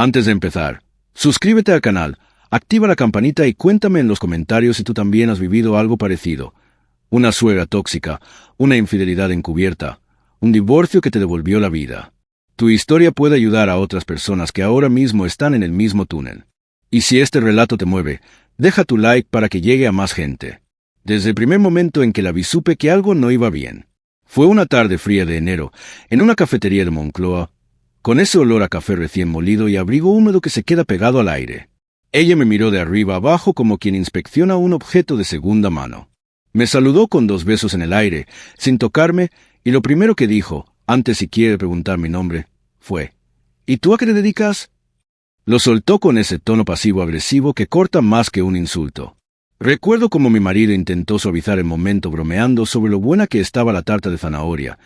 Antes de empezar, suscríbete al canal, activa la campanita y cuéntame en los comentarios si tú también has vivido algo parecido. Una suegra tóxica, una infidelidad encubierta, un divorcio que te devolvió la vida. Tu historia puede ayudar a otras personas que ahora mismo están en el mismo túnel. Y si este relato te mueve, deja tu like para que llegue a más gente. Desde el primer momento en que la vi supe que algo no iba bien. Fue una tarde fría de enero, en una cafetería de Moncloa, con ese olor a café recién molido y abrigo húmedo que se queda pegado al aire. Ella me miró de arriba abajo como quien inspecciona un objeto de segunda mano. Me saludó con 2 besos en el aire, sin tocarme, y lo primero que dijo, antes siquiera de preguntar mi nombre, fue: ¿Y tú a qué te dedicas? Lo soltó con ese tono pasivo-agresivo que corta más que un insulto. Recuerdo cómo mi marido intentó suavizar el momento bromeando sobre lo buena que estaba la tarta de zanahoria,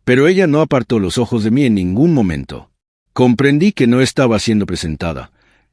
pero ella no apartó los ojos de mí en ningún momento. Comprendí que no estaba siendo presentada.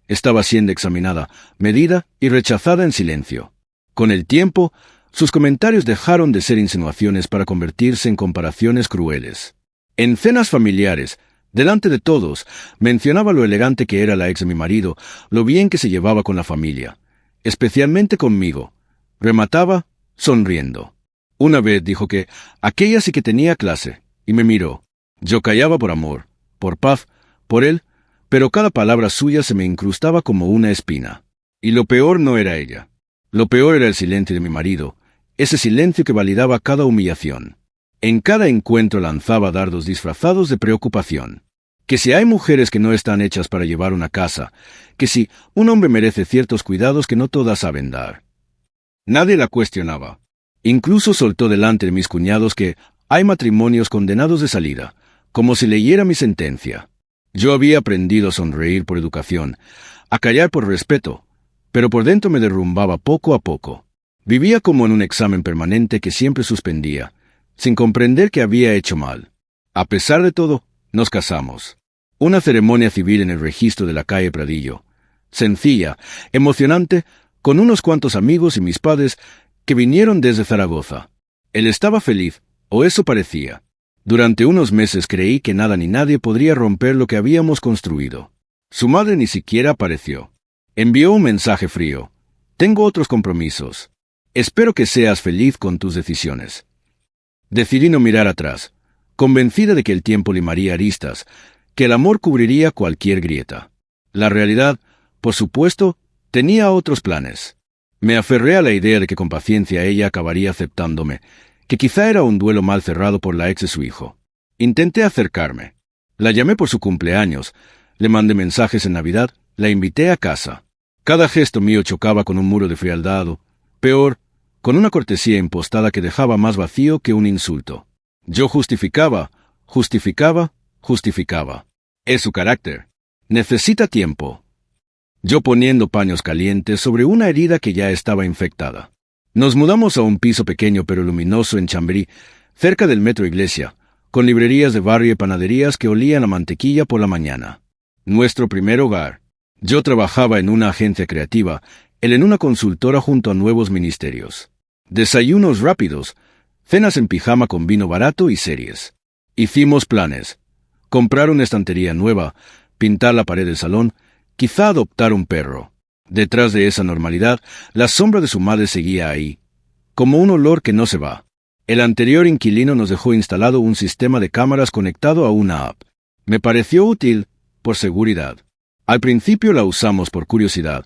Estaba siendo examinada, medida y rechazada en silencio. Con el tiempo, sus comentarios dejaron de ser insinuaciones para convertirse en comparaciones crueles. En cenas familiares, delante de todos, mencionaba lo elegante que era la ex de mi marido, lo bien que se llevaba con la familia, especialmente conmigo. Remataba, sonriendo. Una vez dijo que aquella sí que tenía clase, y me miró. Yo callaba por amor, por paz, por él, pero cada palabra suya se me incrustaba como una espina. Y lo peor no era ella. Lo peor era el silencio de mi marido, ese silencio que validaba cada humillación. En cada encuentro lanzaba dardos disfrazados de preocupación. Que si hay mujeres que no están hechas para llevar una casa, que si un hombre merece ciertos cuidados que no todas saben dar. Nadie la cuestionaba. Incluso soltó delante de mis cuñados que hay matrimonios condenados de salida, como si leyera mi sentencia. Yo había aprendido a sonreír por educación, a callar por respeto, pero por dentro me derrumbaba poco a poco. Vivía como en un examen permanente que siempre suspendía, sin comprender que había hecho mal. A pesar de todo, nos casamos. Una ceremonia civil en el registro de la calle Pradillo. Sencilla, emocionante, con unos cuantos amigos y mis padres que vinieron desde Zaragoza. Él estaba feliz, o eso parecía. Durante unos meses creí que nada ni nadie podría romper lo que habíamos construido. Su madre ni siquiera apareció. Envió un mensaje frío. Tengo otros compromisos. Espero que seas feliz con tus decisiones. Decidí no mirar atrás, convencida de que el tiempo limaría aristas, que el amor cubriría cualquier grieta. La realidad, por supuesto, tenía otros planes. Me aferré a la idea de que con paciencia ella acabaría aceptándome, que quizá era un duelo mal cerrado por la ex de su hijo. Intenté acercarme. La llamé por su cumpleaños, le mandé mensajes en Navidad, la invité a casa. Cada gesto mío chocaba con un muro de frialdad o, peor, con una cortesía impostada que dejaba más vacío que un insulto. Yo justificaba. Es su carácter. Necesita tiempo. Yo poniendo paños calientes sobre una herida que ya estaba infectada. Nos mudamos a un piso pequeño pero luminoso en Chamberí, cerca del metro Iglesia, con librerías de barrio y panaderías que olían a mantequilla por la mañana. Nuestro primer hogar. Yo trabajaba en una agencia creativa, él en una consultora junto a nuevos ministerios. Desayunos rápidos, cenas en pijama con vino barato y series. Hicimos planes. Comprar una estantería nueva, pintar la pared del salón, quizá adoptar un perro. Detrás de esa normalidad, la sombra de su madre seguía ahí, como un olor que no se va. El anterior inquilino nos dejó instalado un sistema de cámaras conectado a una app. Me pareció útil, por seguridad. Al principio la usamos por curiosidad,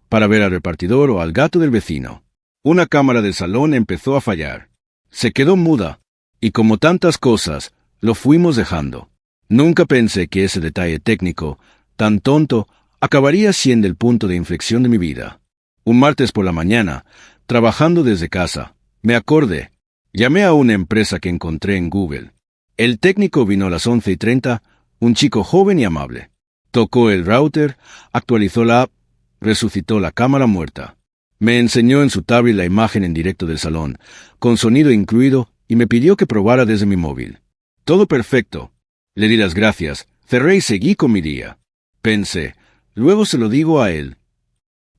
para ver al repartidor o al gato del vecino. Una cámara del salón empezó a fallar. Se quedó muda, y como tantas cosas, lo fuimos dejando. Nunca pensé que ese detalle técnico, tan tonto, acabaría siendo el punto de inflexión de mi vida. Un martes por la mañana, trabajando desde casa, me acordé. Llamé a una empresa que encontré en Google. El técnico vino a las 11:30, un chico joven y amable. Tocó el router, actualizó la app, resucitó la cámara muerta. Me enseñó en su tablet la imagen en directo del salón, con sonido incluido, y me pidió que probara desde mi móvil. Todo perfecto. Le di las gracias, cerré y seguí con mi día. Pensé, luego se lo digo a él.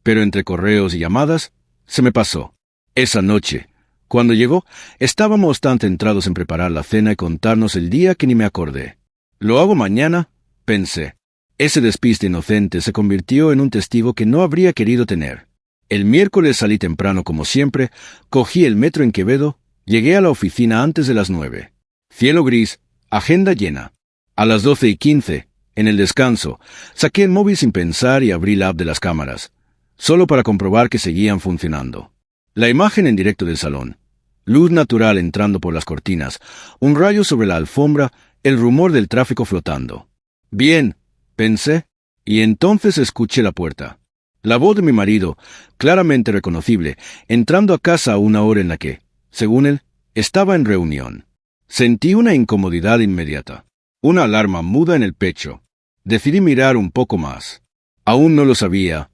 Pero entre correos y llamadas, se me pasó. Esa noche, cuando llegó, estábamos tan centrados en preparar la cena y contarnos el día que ni me acordé. Lo hago mañana, pensé. Ese despiste inocente se convirtió en un testigo que no habría querido tener. El miércoles salí temprano como siempre, cogí el metro en Quevedo, llegué a la oficina antes de las 9. Cielo gris, agenda llena. A las 12:15, en el descanso, saqué el móvil sin pensar y abrí la app de las cámaras, solo para comprobar que seguían funcionando. La imagen en directo del salón, luz natural entrando por las cortinas, un rayo sobre la alfombra, el rumor del tráfico flotando. Bien, pensé, y entonces escuché la puerta. La voz de mi marido, claramente reconocible, entrando a casa a una hora en la que, según él, estaba en reunión. Sentí una incomodidad inmediata, una alarma muda en el pecho. Decidí mirar un poco más. Aún no lo sabía,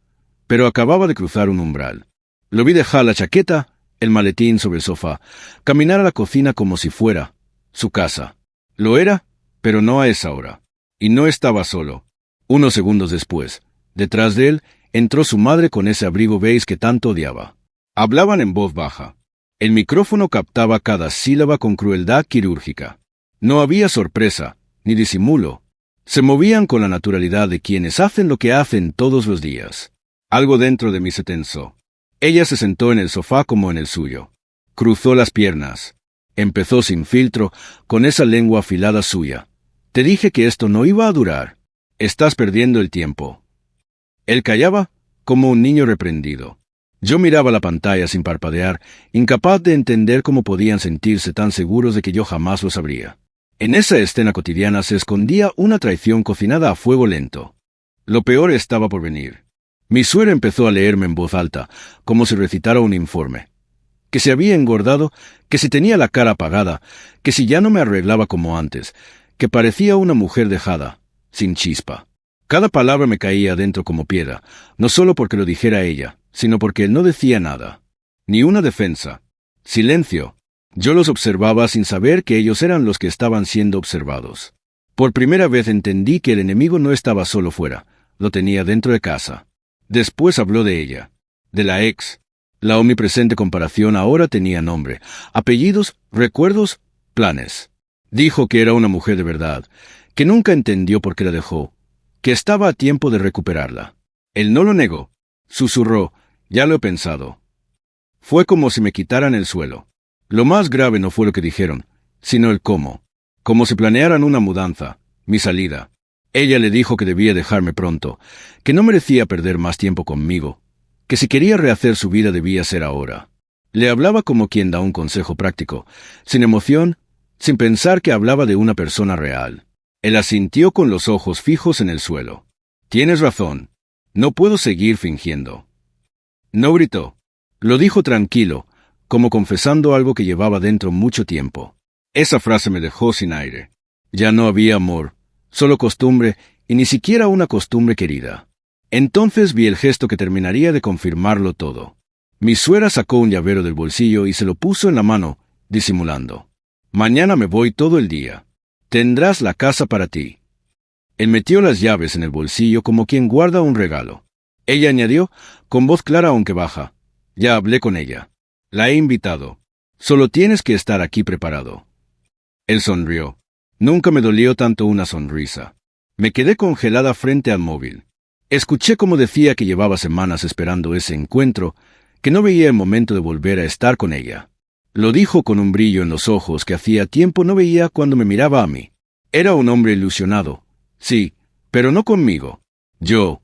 pero acababa de cruzar un umbral. Lo vi dejar la chaqueta, el maletín sobre el sofá, caminar a la cocina como si fuera su casa. Lo era, pero no a esa hora. Y no estaba solo. Unos segundos después, detrás de él, entró su madre con ese abrigo beige que tanto odiaba. Hablaban en voz baja. El micrófono captaba cada sílaba con crueldad quirúrgica. No había sorpresa, ni disimulo. Se movían con la naturalidad de quienes hacen lo que hacen todos los días. Algo dentro de mí se tensó. Ella se sentó en el sofá como en el suyo. Cruzó las piernas. Empezó sin filtro, con esa lengua afilada suya. Te dije que esto no iba a durar. Estás perdiendo el tiempo. Él callaba, como un niño reprendido. Yo miraba la pantalla sin parpadear, incapaz de entender cómo podían sentirse tan seguros de que yo jamás lo sabría. En esa escena cotidiana se escondía una traición cocinada a fuego lento. Lo peor estaba por venir. Mi suegra empezó a leerme en voz alta, como si recitara un informe. Que se había engordado, que si tenía la cara apagada, que si ya no me arreglaba como antes, que parecía una mujer dejada, sin chispa. Cada palabra me caía adentro como piedra, no solo porque lo dijera ella, sino porque él no decía nada. Ni una defensa. Silencio. Yo los observaba sin saber que ellos eran los que estaban siendo observados. Por primera vez entendí que el enemigo no estaba solo fuera, lo tenía dentro de casa. Después habló de ella, de la ex. La omnipresente comparación ahora tenía nombre, apellidos, recuerdos, planes. Dijo que era una mujer de verdad, que nunca entendió por qué la dejó, que estaba a tiempo de recuperarla. Él no lo negó. Susurró, ya lo he pensado. Fue como si me quitaran el suelo. Lo más grave no fue lo que dijeron, sino el cómo. Como si planearan una mudanza, mi salida. Ella le dijo que debía dejarme pronto, que no merecía perder más tiempo conmigo, que si quería rehacer su vida debía ser ahora. Le hablaba como quien da un consejo práctico, sin emoción, sin pensar que hablaba de una persona real. Él asintió con los ojos fijos en el suelo. Tienes razón. No puedo seguir fingiendo. No gritó. Lo dijo tranquilo, como confesando algo que llevaba dentro mucho tiempo. Esa frase me dejó sin aire. Ya no había amor, solo costumbre, y ni siquiera una costumbre querida. Entonces vi el gesto que terminaría de confirmarlo todo. Mi suegra sacó un llavero del bolsillo y se lo puso en la mano, disimulando. Mañana me voy todo el día. Tendrás la casa para ti. Él metió las llaves en el bolsillo como quien guarda un regalo. Ella añadió, con voz clara aunque baja, ya hablé con ella. La he invitado. Solo tienes que estar aquí preparado. Él sonrió. Nunca me dolió tanto una sonrisa. Me quedé congelada frente al móvil. Escuché cómo decía que llevaba semanas esperando ese encuentro, que no veía el momento de volver a estar con ella. Lo dijo con un brillo en los ojos que hacía tiempo no veía cuando me miraba a mí. Era un hombre ilusionado, sí, pero no conmigo. Yo,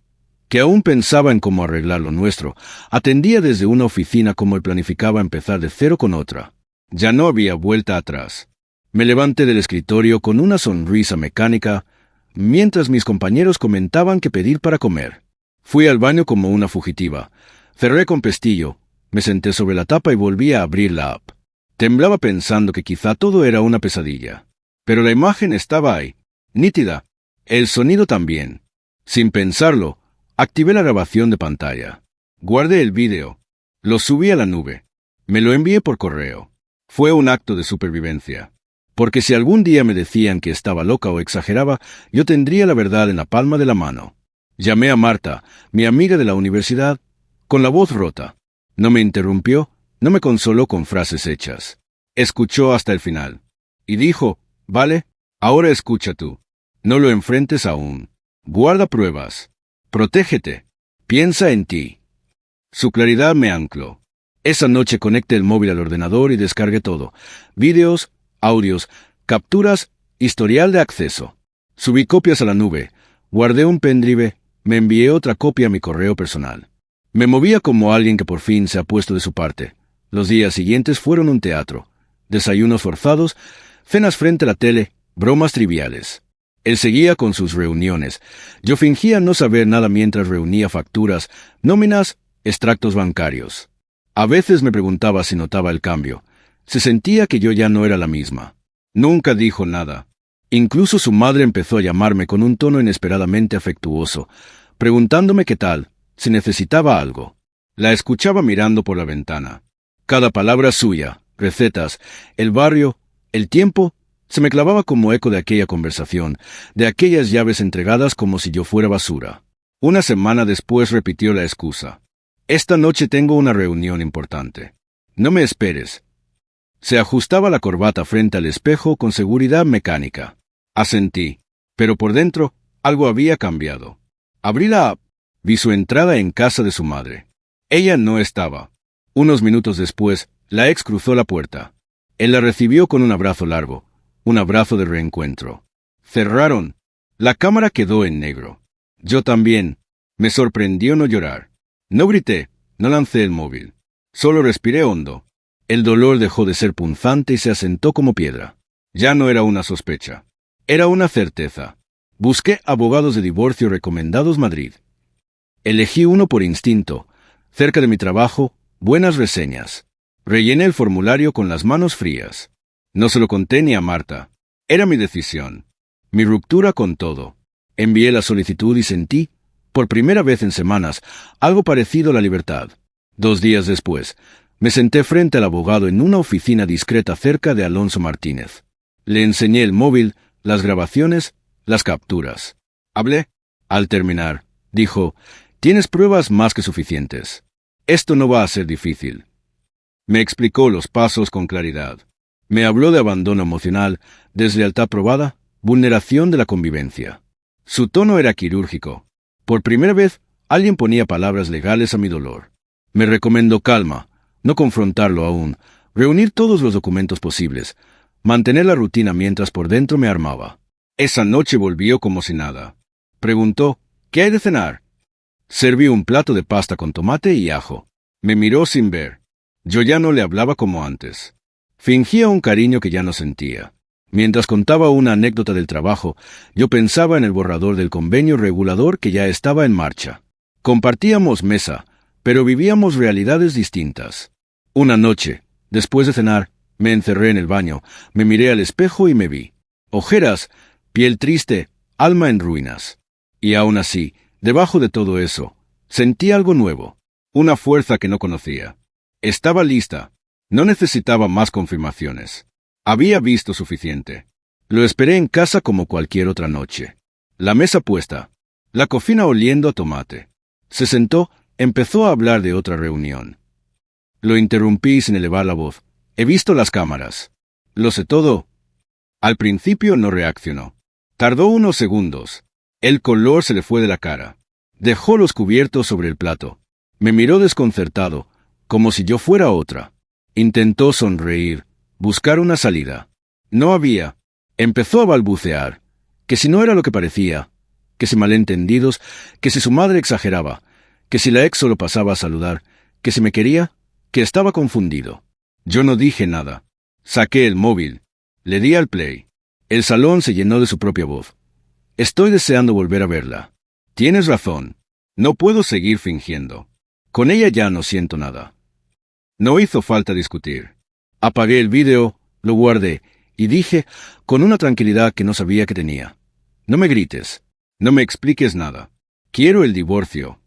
que aún pensaba en cómo arreglar lo nuestro, atendía desde una oficina como él planificaba empezar de cero con otra. Ya no había vuelta atrás. Me levanté del escritorio con una sonrisa mecánica, mientras mis compañeros comentaban qué pedir para comer. Fui al baño como una fugitiva. Cerré con pestillo, me senté sobre la tapa y volví a abrir la app. Temblaba pensando que quizá todo era una pesadilla. Pero la imagen estaba ahí, nítida. El sonido también. Sin pensarlo, activé la grabación de pantalla. Guardé el vídeo. Lo subí a la nube. Me lo envié por correo. Fue un acto de supervivencia. Porque si algún día me decían que estaba loca o exageraba, yo tendría la verdad en la palma de la mano. Llamé a Marta, mi amiga de la universidad, con la voz rota. No me interrumpió, no me consoló con frases hechas. Escuchó hasta el final. Y dijo, vale, ahora escucha tú. No lo enfrentes aún. Guarda pruebas. Protégete. Piensa en ti. Su claridad me ancló. Esa noche conecté el móvil al ordenador y descargué todo. Vídeos, audios, capturas, historial de acceso. Subí copias a la nube. Guardé un pendrive. Me envié otra copia a mi correo personal. Me movía como alguien que por fin se ha puesto de su parte. Los días siguientes fueron un teatro. Desayunos forzados, cenas frente a la tele, bromas triviales. Él seguía con sus reuniones. Yo fingía no saber nada mientras reunía facturas, nóminas, extractos bancarios. A veces me preguntaba si notaba el cambio. Se sentía que yo ya no era la misma. Nunca dijo nada. Incluso su madre empezó a llamarme con un tono inesperadamente afectuoso, preguntándome qué tal, si necesitaba algo. La escuchaba mirando por la ventana. Cada palabra suya, recetas, el barrio, el tiempo, se me clavaba como eco de aquella conversación, de aquellas llaves entregadas como si yo fuera basura. Una semana después repitió la excusa. Esta noche tengo una reunión importante. No me esperes. Se ajustaba la corbata frente al espejo con seguridad mecánica. Asentí, pero por dentro algo había cambiado. Abrí la app. Vi su entrada en casa de su madre. Ella no estaba. Unos minutos después, la ex cruzó la puerta. Él la recibió con un abrazo largo, un abrazo de reencuentro. Cerraron. La cámara quedó en negro. Yo también. Me sorprendió no llorar. No grité, no lancé el móvil. Solo respiré hondo. El dolor dejó de ser punzante y se asentó como piedra. Ya no era una sospecha. Era una certeza. Busqué abogados de divorcio recomendados Madrid. Elegí uno por instinto. Cerca de mi trabajo, buenas reseñas. Rellené el formulario con las manos frías. No se lo conté ni a Marta. Era mi decisión. Mi ruptura con todo. Envié la solicitud y sentí, por primera vez en semanas, algo parecido a la libertad. 2 días después, me senté frente al abogado en una oficina discreta cerca de Alonso Martínez. Le enseñé el móvil, las grabaciones, las capturas. Hablé. Al terminar, dijo, «Tienes pruebas más que suficientes. Esto no va a ser difícil». Me explicó los pasos con claridad. Me habló de abandono emocional, deslealtad probada, vulneración de la convivencia. Su tono era quirúrgico. Por primera vez, alguien ponía palabras legales a mi dolor. Me recomendó calma, no confrontarlo aún, reunir todos los documentos posibles, mantener la rutina mientras por dentro me armaba. Esa noche volvió como si nada. Preguntó, «¿Qué hay de cenar?» Serví un plato de pasta con tomate y ajo. Me miró sin ver. Yo ya no le hablaba como antes. Fingía un cariño que ya no sentía. Mientras contaba una anécdota del trabajo, yo pensaba en el borrador del convenio regulador que ya estaba en marcha. Compartíamos mesa, pero vivíamos realidades distintas. Una noche, después de cenar, me encerré en el baño, me miré al espejo y me vi. Ojeras, piel triste, alma en ruinas. Y aún así, debajo de todo eso, sentí algo nuevo, una fuerza que no conocía. Estaba lista. No necesitaba más confirmaciones. Había visto suficiente. Lo esperé en casa como cualquier otra noche. La mesa puesta. La cocina oliendo a tomate. Se sentó, empezó a hablar de otra reunión. Lo interrumpí sin elevar la voz. He visto las cámaras. Lo sé todo. Al principio no reaccionó. Tardó unos segundos. El color se le fue de la cara. Dejó los cubiertos sobre el plato. Me miró desconcertado, como si yo fuera otra. Intentó sonreír, buscar una salida. No había. Empezó a balbucear, que si no era lo que parecía, que si malentendidos, que si su madre exageraba, que si la ex solo pasaba a saludar, que si me quería, que estaba confundido. Yo no dije nada. Saqué el móvil. Le di al play. El salón se llenó de su propia voz. Estoy deseando volver a verla. Tienes razón. No puedo seguir fingiendo. Con ella ya no siento nada. No hizo falta discutir. Apagué el vídeo, lo guardé, y dije, con una tranquilidad que no sabía que tenía. No me grites. No me expliques nada. Quiero el divorcio.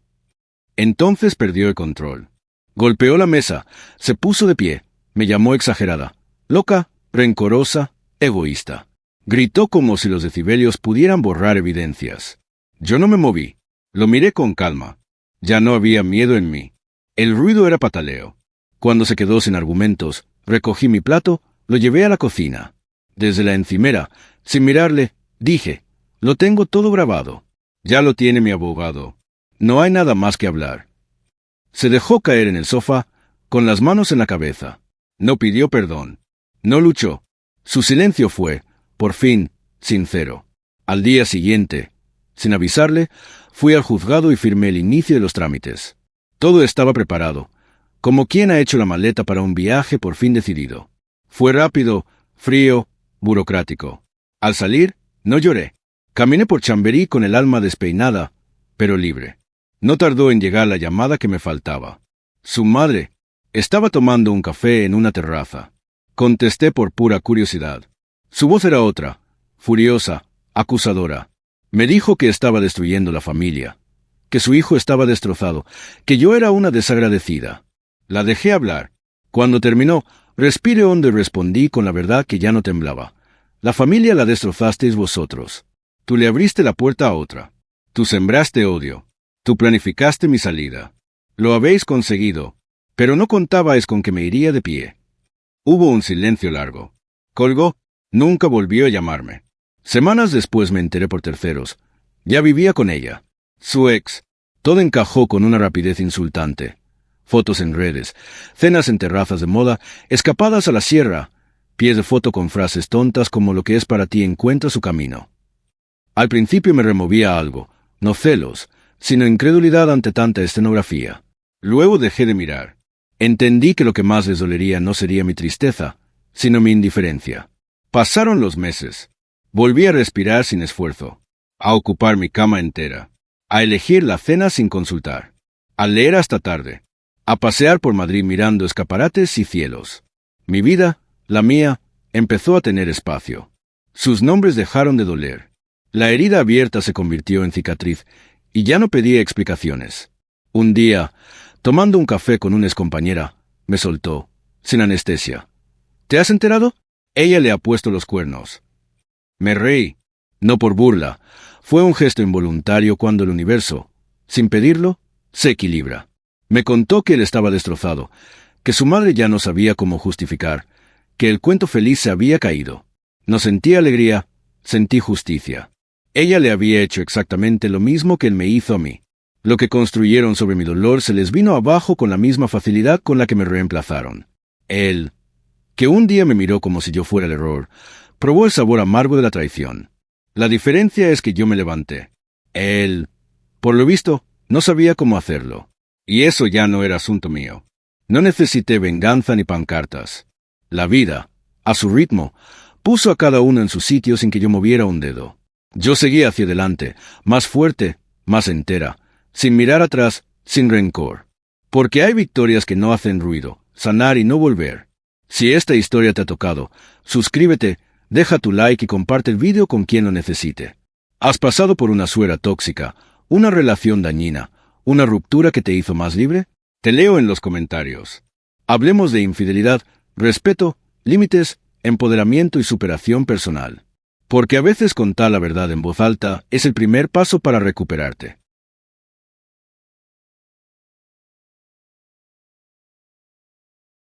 Entonces perdió el control. Golpeó la mesa, se puso de pie, me llamó exagerada, loca, rencorosa, egoísta. Gritó como si los decibelios pudieran borrar evidencias. Yo no me moví. Lo miré con calma. Ya no había miedo en mí. El ruido era pataleo. Cuando se quedó sin argumentos, recogí mi plato, lo llevé a la cocina. Desde la encimera, sin mirarle, dije, lo tengo todo grabado. Ya lo tiene mi abogado. No hay nada más que hablar. Se dejó caer en el sofá, con las manos en la cabeza. No pidió perdón. No luchó. Su silencio fue, por fin, sincero. Al día siguiente, sin avisarle, fui al juzgado y firmé el inicio de los trámites. Todo estaba preparado, como quien ha hecho la maleta para un viaje por fin decidido. Fue rápido, frío, burocrático. Al salir, no lloré. Caminé por Chamberí con el alma despeinada, pero libre. No tardó en llegar la llamada que me faltaba. Su madre estaba tomando un café en una terraza. Contesté por pura curiosidad. Su voz era otra, furiosa, acusadora. Me dijo que estaba destruyendo la familia, que su hijo estaba destrozado, que yo era una desagradecida. La dejé hablar. Cuando terminó, respiré hondo y respondí con la verdad que ya no temblaba. La familia la destrozasteis vosotros. Tú le abriste la puerta a otra. Tú sembraste odio. Tú planificaste mi salida. Lo habéis conseguido, pero no contabais con que me iría de pie. Hubo un silencio largo. Colgó. Nunca volvió a llamarme. Semanas después me enteré por terceros. Ya vivía con ella. Su ex. Todo encajó con una rapidez insultante. Fotos en redes, cenas en terrazas de moda, escapadas a la sierra, pies de foto con frases tontas como lo que es para ti encuentra su camino. Al principio me removía algo, no celos, sino incredulidad ante tanta escenografía. Luego dejé de mirar. Entendí que lo que más les dolería no sería mi tristeza, sino mi indiferencia. Pasaron los meses. Volví a respirar sin esfuerzo, a ocupar mi cama entera, a elegir la cena sin consultar, a leer hasta tarde, a pasear por Madrid mirando escaparates y cielos. Mi vida, la mía, empezó a tener espacio. Sus nombres dejaron de doler. La herida abierta se convirtió en cicatriz y ya no pedía explicaciones. Un día, tomando un café con una excompañera, me soltó, sin anestesia. ¿Te has enterado? Ella le ha puesto los cuernos. Me reí, no por burla. Fue un gesto involuntario cuando el universo, sin pedirlo, se equilibra. Me contó que él estaba destrozado, que su madre ya no sabía cómo justificar, que el cuento feliz se había caído. No sentí alegría, sentí justicia. Ella le había hecho exactamente lo mismo que él me hizo a mí. Lo que construyeron sobre mi dolor se les vino abajo con la misma facilidad con la que me reemplazaron. Él, que un día me miró como si yo fuera el error, probó el sabor amargo de la traición. La diferencia es que yo me levanté. Él, por lo visto, no sabía cómo hacerlo. Y eso ya no era asunto mío. No necesité venganza ni pancartas. La vida, a su ritmo, puso a cada uno en su sitio sin que yo moviera un dedo. Yo seguía hacia adelante, más fuerte, más entera, sin mirar atrás, sin rencor. Porque hay victorias que no hacen ruido, sanar y no volver. Si esta historia te ha tocado, suscríbete, deja tu like y comparte el vídeo con quien lo necesite. ¿Has pasado por una suegra tóxica, una relación dañina, una ruptura que te hizo más libre? Te leo en los comentarios. Hablemos de infidelidad, respeto, límites, empoderamiento y superación personal. Porque a veces contar la verdad en voz alta es el primer paso para recuperarte.